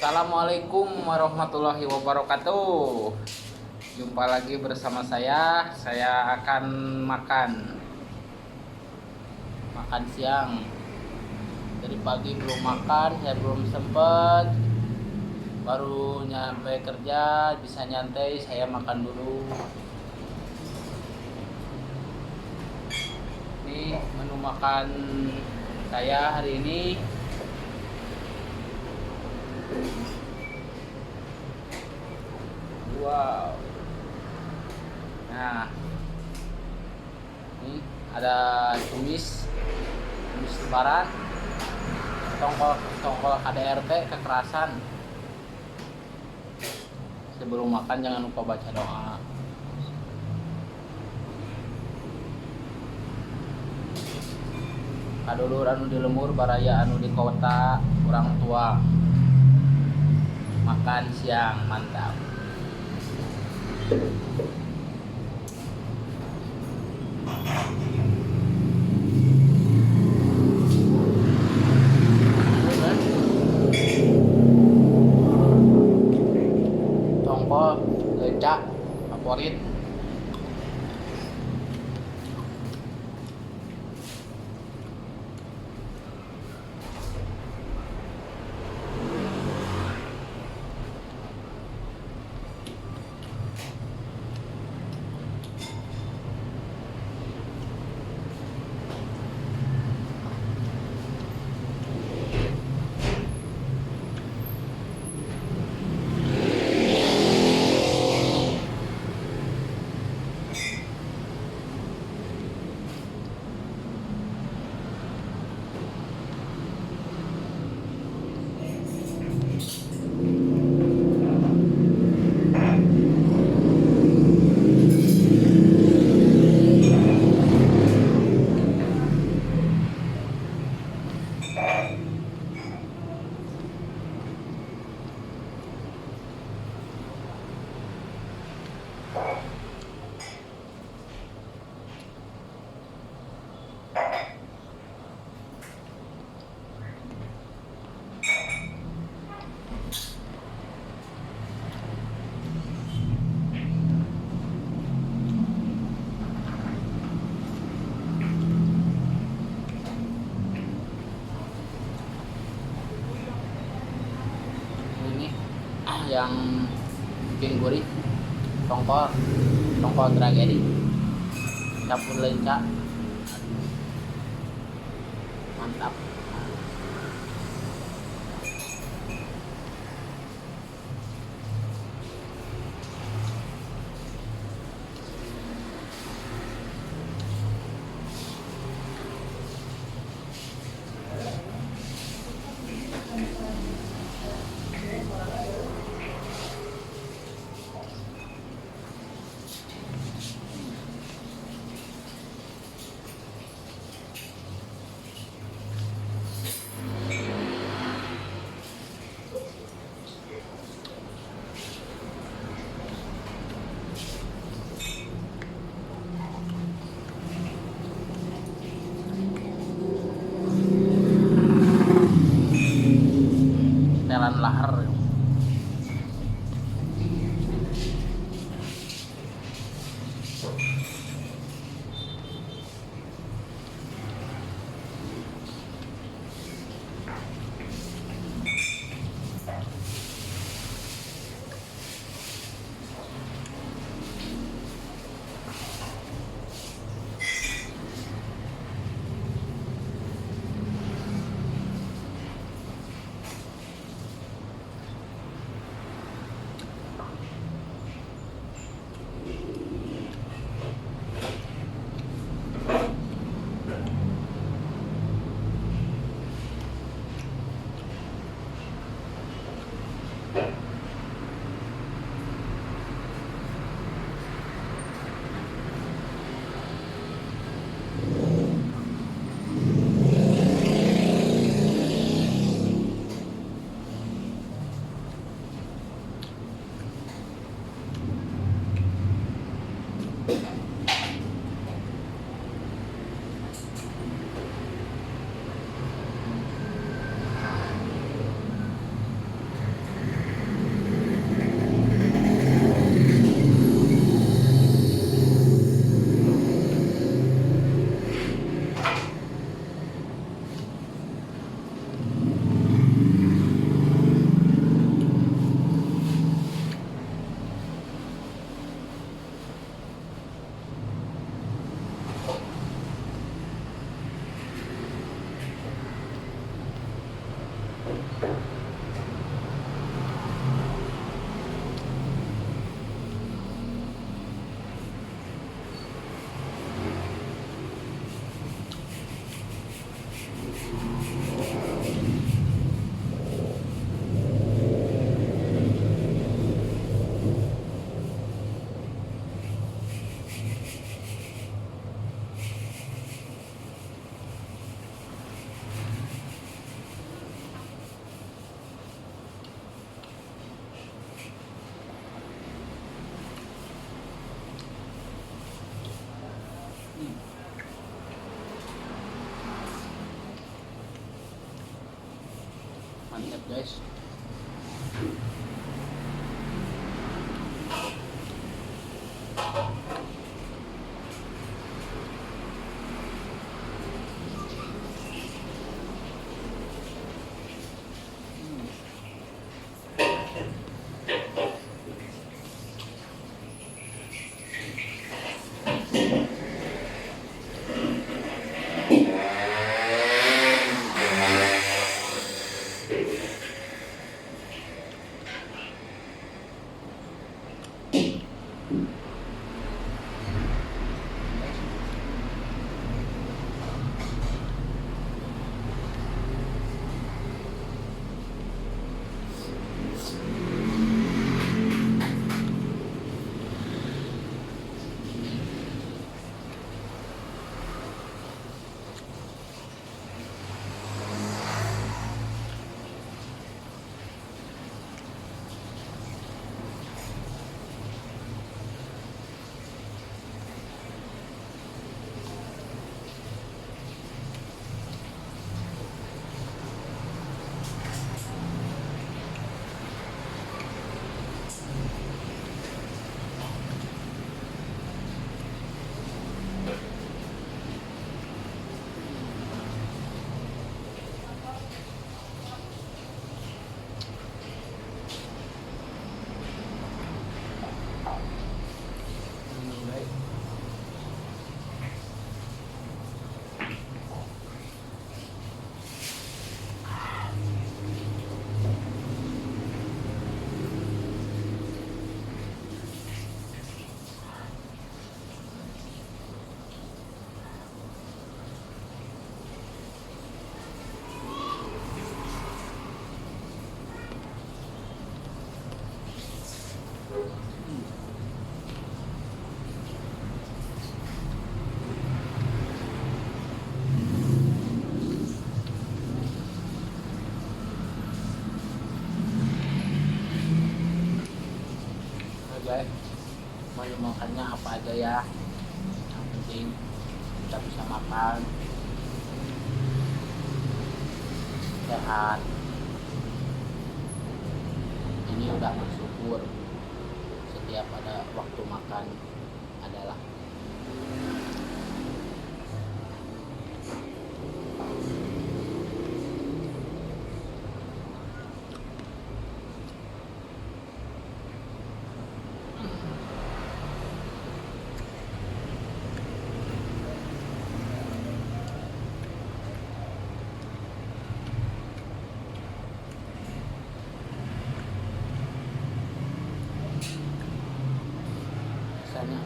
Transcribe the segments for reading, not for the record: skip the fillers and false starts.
Assalamualaikum warahmatullahi wabarakatuh. Jumpa lagi bersama saya. Saya akan makan siang. Dari pagi belum makan, saya belum sempet. Baru nyampe kerja, bisa nyantai, saya makan dulu. Ini menu makan saya hari ini. Wow. Nah, ini ada tumis lebaran, tongkol KDRT kekerasan. Sebelum makan jangan lupa baca doa. Kadulur anu di lemur, baraya anu di kota, orang tua. Makan siang mantap. Tongkol lecak favorit. Ini yang bikin gurih, tongkol tragedi campur lenca, mantap. Telan lahar. Mantap guys. Guys, mau makannya apa aja ya, yang penting kita bisa makan sehat. Ini udah bersyukur setiap ada waktu makan adalah rasanya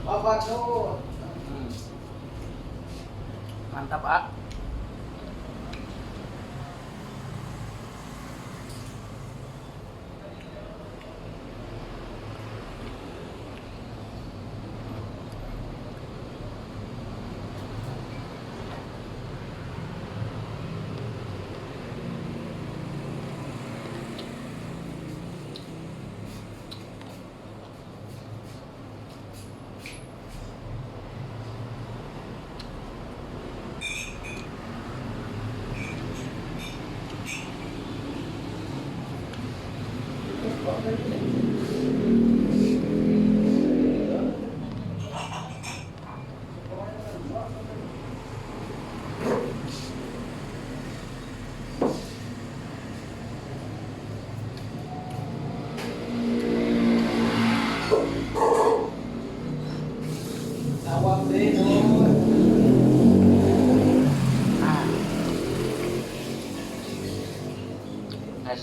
Bapak tuh. mantap ah.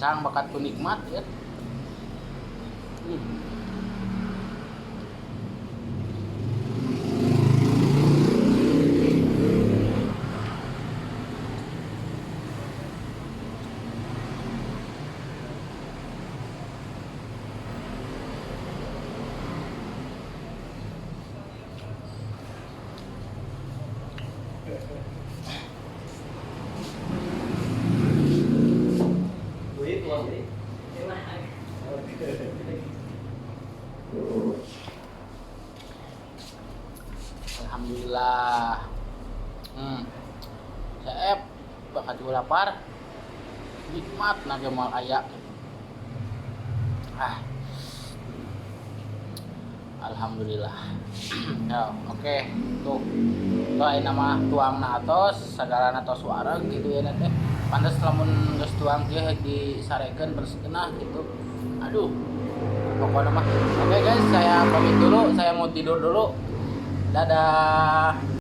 gesang bakat penikmat ya. Alhamdulillah. Saya bakat juga lapar. Nikmat naga mal ayak. Alhamdulillah. Ya, oke. Tuh. Tuh nama tuang na atos, segala atos suara gitu ya nanti. Pantes lamun geus tuang teh disarekeun berskenah gitu. Aduh. Pokoknya mah. Oke guys, saya pamit dulu, saya mau tidur dulu. Dadah.